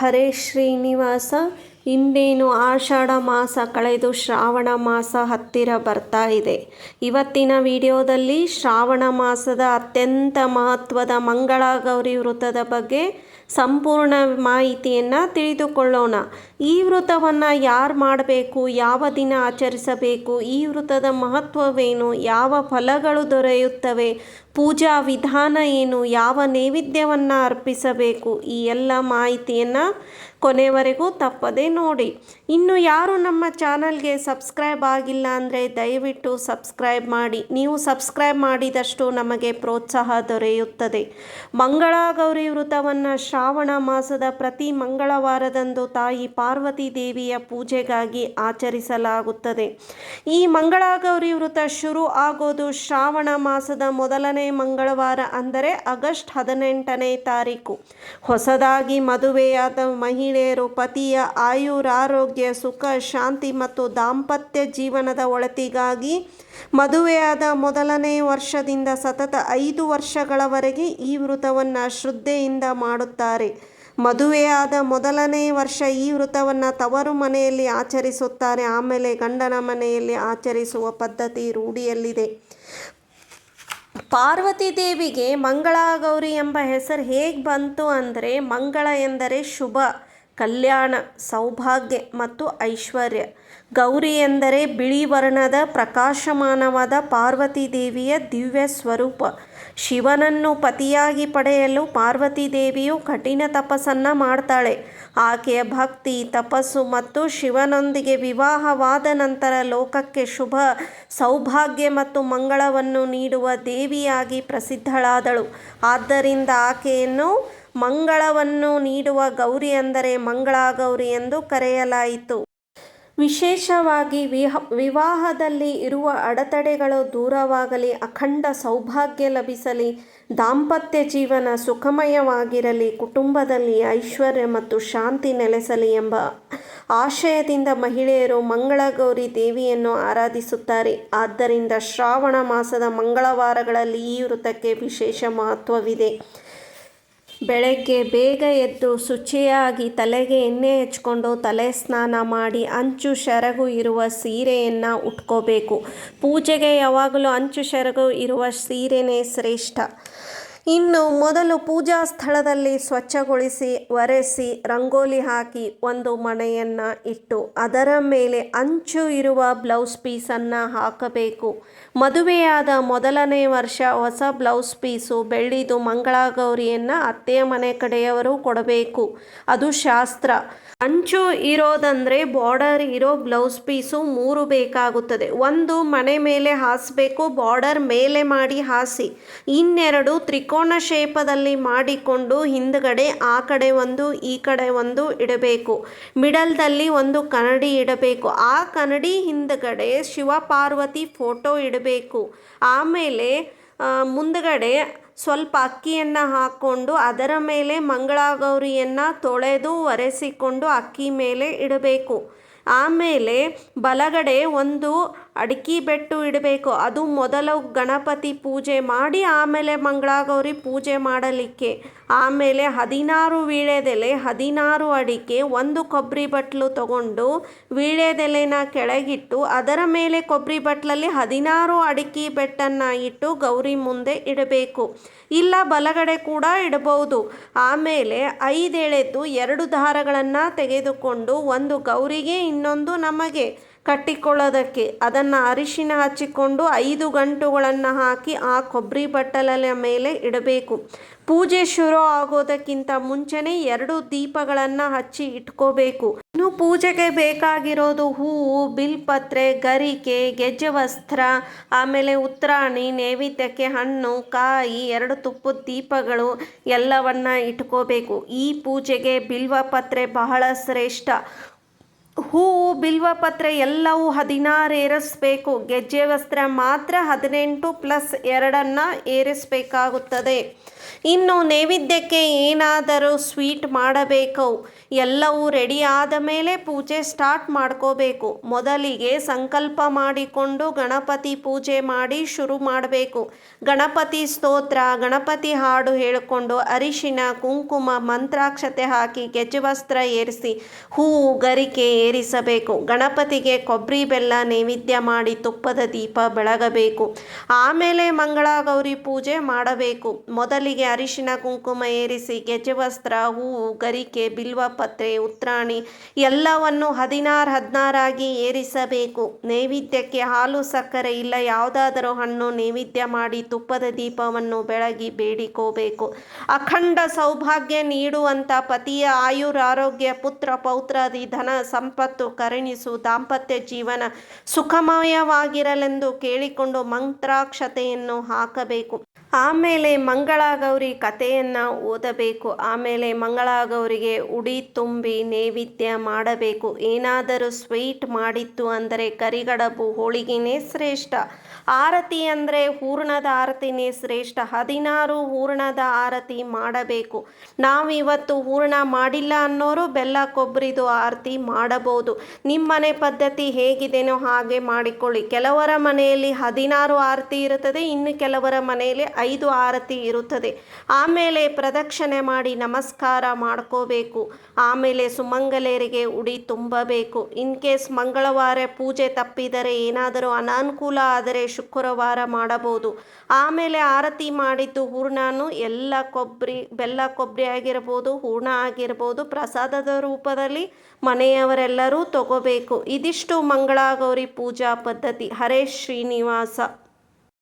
ಹರೇ ಶ್ರೀನಿವಾಸ. ಇಂದೇನು ಆಷಾಢ ಮಾಸ ಕಳೆದು ಶ್ರಾವಣ ಮಾಸ ಹತ್ತಿರ ಬರ್ತಾ ಇದೆ. ಇವತ್ತಿನ ವಿಡಿಯೋದಲ್ಲಿ ಶ್ರಾವಣ ಮಾಸದ ಅತ್ಯಂತ ಮಹತ್ವದ ಮಂಗಳಗೌರಿ ವ್ರತದ ಬಗ್ಗೆ ಸಂಪೂರ್ಣ ಮಾಹಿತಿಯನ್ನು ತಿಳಿದುಕೊಳ್ಳೋಣ. ಈ ವ್ರತವನ್ನು ಯಾರು ಮಾಡಬೇಕು, ಯಾವ ದಿನ ಆಚರಿಸಬೇಕು, ಈ ವ್ರತದ ಮಹತ್ವವೇನು, ಯಾವ ಫಲಗಳು ದೊರೆಯುತ್ತವೆ, ಪೂಜಾ ವಿಧಾನ ಏನು, ಯಾವ ನೈವೇದ್ಯವನ್ನು ಅರ್ಪಿಸಬೇಕು, ಈ ಎಲ್ಲ ಮಾಹಿತಿಯನ್ನು ಕೊನೆವರೆಗೂ ತಪ್ಪದೆ ನೋಡಿ. ಇನ್ನು ಯಾರು ನಮ್ಮ ಚಾನಲ್ಗೆ ಸಬ್ಸ್ಕ್ರೈಬ್ ಆಗಿಲ್ಲ ಅಂದರೆ ದಯವಿಟ್ಟು ಸಬ್ಸ್ಕ್ರೈಬ್ ಮಾಡಿ. ನೀವು ಸಬ್ಸ್ಕ್ರೈಬ್ ಮಾಡಿದಷ್ಟು ನಮಗೆ ಪ್ರೋತ್ಸಾಹ ದೊರೆಯುತ್ತದೆ. ಮಂಗಳಗೌರಿ ವ್ರತವನ್ನು ಶ್ರಾವಣ ಮಾಸದ ಪ್ರತಿ ಮಂಗಳವಾರದಂದು ತಾಯಿ ಪಾರ್ವತಿ ದೇವಿಯ ಪೂಜೆಗಾಗಿ ಆಚರಿಸಲಾಗುತ್ತದೆ. ಈ ಮಂಗಳಗೌರಿ ವ್ರತ ಶುರು ಆಗೋದು ಶ್ರಾವಣ ಮಾಸದ ಮೊದಲನೇ ಮಂಗಳವಾರ, ಅಂದರೆ ಆಗಸ್ಟ್ 18ನೇ ತಾರೀಕು. ಹೊಸದಾಗಿ ಮದುವೆಯಾದ ಮಹಿಳೆಯರು ಪತಿಯ ಆಯುರಾರೋಗ್ಯ, ಸುಖ, ಶಾಂತಿ ಮತ್ತು ದಾಂಪತ್ಯ ಜೀವನದ ಒಳಿತಿಗಾಗಿ ಮದುವೆಯಾದ ಮೊದಲನೇ ವರ್ಷದಿಂದ ಸತತ 5 ವರ್ಷಗಳವರೆಗೆ ಈ ವ್ರತವನ್ನು ಶ್ರದ್ಧೆಯಿಂದ ಮಾಡುತ್ತಾರೆ. ಮದುವೆಯಾದ ಮೊದಲನೇ ವರ್ಷ ಈ ವ್ರತವನ್ನು ತವರು ಮನೆಯಲ್ಲಿ ಆಚರಿಸುತ್ತಾರೆ. ಆಮೇಲೆ ಗಂಡನ ಮನೆಯಲ್ಲಿ ಆಚರಿಸುವ ಪದ್ಧತಿ ರೂಢಿಯಲ್ಲಿದೆ. ಪಾರ್ವತಿ ದೇವಿಗೆ ಮಂಗಳಗೌರಿ ಎಂಬ ಹೆಸರು ಹೇಗೆ ಬಂತು ಅಂದರೆ, ಮಂಗಳ ಎಂದರೆ ಶುಭ, ಕಲ್ಯಾಣ, ಸೌಭಾಗ್ಯ ಮತ್ತು ಐಶ್ವರ್ಯ. ಗೌರಿ ಎಂದರೆ ಬಿಳಿ ವರ್ಣದ ಪ್ರಕಾಶಮಾನವಾದ ಪಾರ್ವತಿ ದೇವಿಯ ದಿವ್ಯ ಸ್ವರೂಪ. ಶಿವನನ್ನು ಪತಿಯಾಗಿ ಪಡೆಯಲು ಪಾರ್ವತಿ ದೇವಿಯು ಕಠಿಣ ತಪಸ್ಸನ್ನು ಮಾಡ್ತಾಳೆ. ಆಕೆಯ ಭಕ್ತಿ, ತಪಸ್ಸು ಮತ್ತು ಶಿವನೊಂದಿಗೆ ವಿವಾಹವಾದ ನಂತರ ಲೋಕಕ್ಕೆ ಶುಭ, ಸೌಭಾಗ್ಯ ಮತ್ತು ಮಂಗಳವನ್ನು ನೀಡುವ ದೇವಿಯಾಗಿ ಪ್ರಸಿದ್ಧಳಾದಳು. ಆದ್ದರಿಂದ ಆಕೆಯನ್ನು ಮಂಗಳವನ್ನು ನೀಡುವ ಗೌರಿ ಅಂದರೆ ಮಂಗಳಗೌರಿ ಎಂದು ಕರೆಯಲಾಯಿತು. ವಿಶೇಷವಾಗಿ ವಿವಾಹದಲ್ಲಿ ಇರುವ ಅಡೆತಡೆಗಳು ದೂರವಾಗಲಿ, ಅಖಂಡ ಸೌಭಾಗ್ಯ ಲಭಿಸಲಿ, ದಾಂಪತ್ಯ ಜೀವನ ಸುಖಮಯವಾಗಿರಲಿ, ಕುಟುಂಬದಲ್ಲಿ ಐಶ್ವರ್ಯ ಮತ್ತು ಶಾಂತಿ ನೆಲೆಸಲಿ ಎಂಬ ಆಶಯದಿಂದ ಮಹಿಳೆಯರು ಮಂಗಳಗೌರಿ ದೇವಿಯನ್ನು ಆರಾಧಿಸುತ್ತಾರೆ. ಆದ್ದರಿಂದ ಶ್ರಾವಣ ಮಾಸದ ಮಂಗಳವಾರಗಳಲ್ಲಿ ಈ ವ್ರತಕ್ಕೆ ವಿಶೇಷ ಮಹತ್ವವಿದೆ. ಬೆಳಗ್ಗೆ ಬೇಗ ಎದ್ದು ಶುಚಿಯಾಗಿ ತಲೆಗೆ ಎಣ್ಣೆ ಹಚ್ಕೊಂಡು ತಲೆ ಸ್ನಾನ ಮಾಡಿ ಅಂಚು ಸೆರಗು ಇರುವ ಸೀರೆಯನ್ನು ಉಟ್ಕೋಬೇಕು. ಪೂಜೆಗೆ ಯಾವಾಗಲೂ ಅಂಚು ಸೆರಗು ಇರುವ ಸೀರೆನೇ ಶ್ರೇಷ್ಠ. ಇನ್ನು ಮೊದಲು ಪೂಜಾ ಸ್ಥಳದಲ್ಲಿ ಸ್ವಚ್ಛಗೊಳಿಸಿ, ಒರೆಸಿ, ರಂಗೋಲಿ ಹಾಕಿ ಒಂದು ಮಣೆಯನ್ನು ಇಟ್ಟು ಅದರ ಮೇಲೆ ಅಂಚು ಇರುವ ಬ್ಲೌಸ್ ಪೀಸನ್ನು ಹಾಕಬೇಕು. ಮದುವೆಯಾದ ಮೊದಲನೇ ವರ್ಷ ಹೊಸ ಬ್ಲೌಸ್ ಪೀಸು ಬೆಳ್ಳಿದು ಮಂಗಳಗೌರಿಯನ್ನು ಅತ್ತೆಯ ಮನೆ ಕಡೆಯವರು ಕೊಡಬೇಕು. ಅದು ಶಾಸ್ತ್ರ. ಅಂಚು ಇರೋದಂದರೆ ಬಾರ್ಡರ್ ಇರೋ ಬ್ಲೌಸ್ ಪೀಸು 3 ಬೇಕಾಗುತ್ತದೆ. ಒಂದು ಮಣೆ ಮೇಲೆ ಹಾಸಬೇಕು, ಬಾರ್ಡರ್ ಮೇಲೆ ಮಾಡಿ ಹಾಸಿ. ಇನ್ನೆರಡು ತ್ರಿಕೋನ ಶೇಪದಲ್ಲಿ ಮಾಡಿಕೊಂಡು ಹಿಂದ್ಗಡೆ ಆ ಕಡೆ ಒಂದು ಈ ಕಡೆ ಒಂದು ಇಡಬೇಕು. ಮಿಡಲ್ದಲ್ಲಿ ಒಂದು ಕನ್ನಡಿ ಇಡಬೇಕು. ಆ ಕನ್ನಡಿ ಹಿಂದ್ಗಡೆ ಶಿವಪಾರ್ವತಿ ಫೋಟೋ ಇಡಬೇಕು. ಆಮೇಲೆ ಮುಂದ್ಗಡೆ ಸ್ವಲ್ಪ ಅಕ್ಕಿಯನ್ನು ಹಾಕ್ಕೊಂಡು ಅದರ ಮೇಲೆ ಮಂಗಳಗೌರಿಯನ್ನು ತೊಳೆದು ಒರೆಸಿಕೊಂಡು ಅಕ್ಕಿ ಮೇಲೆ ಇಡಬೇಕು. ಆಮೇಲೆ ಬಲಗಡೆ ಒಂದು ಅಡಿಕೆ ಬೆಟ್ಟು ಇಡಬೇಕು. ಅದು ಮೊದಲು ಗಣಪತಿ ಪೂಜೆ ಮಾಡಿ ಆಮೇಲೆ ಮಂಗಳಗೌರಿ ಪೂಜೆ ಮಾಡಲಿಕ್ಕೆ. ಆಮೇಲೆ 16 ವೀಳ್ಯದೆಲೆ, 16 ಅಡಿಕೆ, ಒಂದು ಕೊಬ್ಬರಿ ಬಟ್ಲು ತಗೊಂಡು ವೀಳ್ಯದೆಲೆನ ಕೆಳಗಿಟ್ಟು ಅದರ ಮೇಲೆ ಕೊಬ್ಬರಿ ಬಟ್ಲಲ್ಲಿ 16 ಅಡಿಕೆ ಬೆಟ್ಟನ್ನು ಇಟ್ಟು ಗೌರಿ ಮುಂದೆ ಇಡಬೇಕು. ಇಲ್ಲ ಬಲಗಡೆ ಕೂಡ ಇಡಬಹುದು. ಆಮೇಲೆ 5 ಎಳೆದು 2 ದಾರಗಳನ್ನು ತೆಗೆದುಕೊಂಡು ಒಂದು ಗೌರಿಗೆ ಇನ್ನೊಂದು ನಮಗೆ ಕಟ್ಟಿಕೊಳ್ಳೋದಕ್ಕೆ ಅದನ್ನು ಅರಿಶಿನ ಹಚ್ಚಿಕೊಂಡು 5 ಗಂಟುಗಳನ್ನು ಹಾಕಿ ಆ ಕೊಬ್ಬರಿ ಬಟ್ಟಲ ಮೇಲೆ ಇಡಬೇಕು. ಪೂಜೆ ಶುರು ಆಗೋದಕ್ಕಿಂತ ಮುಂಚೆನೇ 2 ದೀಪಗಳನ್ನು ಹಚ್ಚಿ ಇಟ್ಕೋಬೇಕು. ಇನ್ನು ಪೂಜೆಗೆ ಬೇಕಾಗಿರೋದು ಹೂವು, ಬಿಲ್ಪತ್ರೆ, ಗರಿಕೆ, ಗೆಜ್ಜೆ ವಸ್ತ್ರ, ಆಮೇಲೆ ಉತ್ತರಾಣಿ, ನೈವೇದ್ಯಕ್ಕೆ ಹಣ್ಣು, ಕಾಯಿ, 2 ತುಪ್ಪದ ದೀಪಗಳು ಎಲ್ಲವನ್ನ ಇಟ್ಕೋಬೇಕು. ಈ ಪೂಜೆಗೆ ಬಿಲ್ವಪತ್ರೆ ಬಹಳ ಶ್ರೇಷ್ಠ. ಹೂವು ಬಿಲ್ವಪತ್ರೆ ಎಲ್ಲವೂ 16 ಏರಿಸಬೇಕು. ಗೆಜ್ಜೆ ವಸ್ತ್ರ ಮಾತ್ರ 18+2 ಏರಿಸಬೇಕಾಗುತ್ತದೆ. ಇನ್ನು ನೈವೇದ್ಯಕ್ಕೆ ಏನಾದರೂ ಸ್ವೀಟ್ ಮಾಡಬೇಕು. ಎಲ್ಲವೂ ರೆಡಿ ಆದ ಮೇಲೆ ಪೂಜೆ ಸ್ಟಾರ್ಟ್ ಮಾಡ್ಕೋಬೇಕು. ಮೊದಲಿಗೆ ಸಂಕಲ್ಪ ಮಾಡಿಕೊಂಡು ಗಣಪತಿ ಪೂಜೆ ಮಾಡಿ ಶುರು ಮಾಡಬೇಕು. ಗಣಪತಿ ಸ್ತೋತ್ರ, ಗಣಪತಿ ಹಾಡು ಹೇಳಿಕೊಂಡು ಅರಿಶಿನ ಕುಂಕುಮ ಮಂತ್ರಾಕ್ಷತೆ ಹಾಕಿ ಗೆಜ್ಜೆ ವಸ್ತ್ರ ಏರಿಸಿ ಹೂವು ಗರಿಕೆ ಏರಿಸಬೇಕು. ಗಣಪತಿಗೆ ಕೊಬ್ಬರಿ ಬೆಲ್ಲ ನೈವೇದ್ಯ ಮಾಡಿ ತುಪ್ಪದ ದೀಪ ಬೆಳಗಬೇಕು. ಆಮೇಲೆ ಮಂಗಳಗೌರಿ ಪೂಜೆ ಮಾಡಬೇಕು. ಮೊದಲಿಗೆ ಅರಿಶಿನ ಕುಂಕುಮ ಏರಿಸಿ ಗೆಜ್ಜೆ ವಸ್ತ್ರ, ಹೂವು, ಗರಿಕೆ, ಬಿಲ್ವಪತ್ರೆ, ಉತ್ರಾಣಿ ಎಲ್ಲವನ್ನು 16 ಆಗಿ ಏರಿಸಬೇಕು. ನೈವೇದ್ಯಕ್ಕೆ ಹಾಲು ಸಕ್ಕರೆ ಇಲ್ಲ ಯಾವುದಾದರೂ ಹಣ್ಣು ನೈವೇದ್ಯ ಮಾಡಿ ತುಪ್ಪದ ದೀಪವನ್ನು ಬೆಳಗಿ ಬೇಡಿಕೋಬೇಕು. ಅಖಂಡ ಸೌಭಾಗ್ಯ ನೀಡುವಂಥ ಪತಿಯ ಆಯುರಾರೋಗ್ಯ ಪುತ್ರ ಪೌತ್ರಾದಿ ಧನ ಸಂಪತ್ತು ಕರುಣಿಸು, ದಾಂಪತ್ಯ ಜೀವನ ಸುಖಮಯವಾಗಿರಲೆಂದು ಕೇಳಿಕೊಂಡು ಮಂತ್ರಾಕ್ಷತೆಯನ್ನು ಹಾಕಬೇಕು. ಆಮೇಲೆ ಮಂಗಳಗೌರಿ ಕಥೆಯನ್ನು ಓದಬೇಕು. ಆಮೇಲೆ ಮಂಗಳಗೌರಿಗೆ ಉಡಿ ತುಂಬಿ ನೈವೇದ್ಯ ಮಾಡಬೇಕು. ಏನಾದರೂ ಸ್ವೀಟ್ ಮಾಡಿತ್ತು ಅಂದರೆ ಕರಿಗಡಬು ಹೋಳಿಗೆನೇ ಶ್ರೇಷ್ಠ. ಆರತಿ ಅಂದರೆ ಹೂರ್ಣದ ಆರತಿನೇ ಶ್ರೇಷ್ಠ. 16 ಹೂರ್ಣದ ಆರತಿ ಮಾಡಬೇಕು. ನಾವಿವತ್ತು ಹೂರ್ಣ ಮಾಡಿಲ್ಲ ಅನ್ನೋರು ಬೆಲ್ಲ ಕೊಬ್ಬರಿದು ಆರತಿ ಮಾಡಬಹುದು. ನಿಮ್ಮನೆ ಪದ್ಧತಿ ಹೇಗಿದೆಯೋ ಹಾಗೆ ಮಾಡಿಕೊಳ್ಳಿ. ಕೆಲವರ ಮನೆಯಲ್ಲಿ 16 ಆರತಿ ಇರುತ್ತದೆ, ಇನ್ನು ಕೆಲವರ ಮನೆಯಲ್ಲಿ 5 ಆರತಿ ಇರುತ್ತದೆ. ಆಮೇಲೆ ಪ್ರದಕ್ಷಿಣೆ ಮಾಡಿ ನಮಸ್ಕಾರ ಮಾಡ್ಕೋಬೇಕು. ಆಮೇಲೆ ಸುಮಂಗಲೆಯರಿಗೆ ಉಡಿ ತುಂಬಬೇಕು. ಇನ್ ಕೇಸ್ ಮಂಗಳವಾರ ಪೂಜೆ ತಪ್ಪಿದರೆ ಏನಾದರೂ ಅನಾನುಕೂಲ ಆದರೆ ಶುಕ್ರವಾರ ಮಾಡಬಹುದು. ಆಮೇಲೆ ಆರತಿ ಮಾಡಿದ್ದು ಹೂರ್ಣನು ಎಲ್ಲ ಬೆಲ್ಲ ಕೊಬ್ಬರಿ ಆಗಿರ್ಬೋದು, ಹೂರ್ಣ ಆಗಿರ್ಬೋದು, ಪ್ರಸಾದದ ರೂಪದಲ್ಲಿ ಮನೆಯವರೆಲ್ಲರೂ ತಗೋಬೇಕು. ಇದಿಷ್ಟು ಮಂಗಳಗೌರಿ ಪೂಜಾ ಪದ್ಧತಿ. ಹರೇ ಶ್ರೀನಿವಾಸ.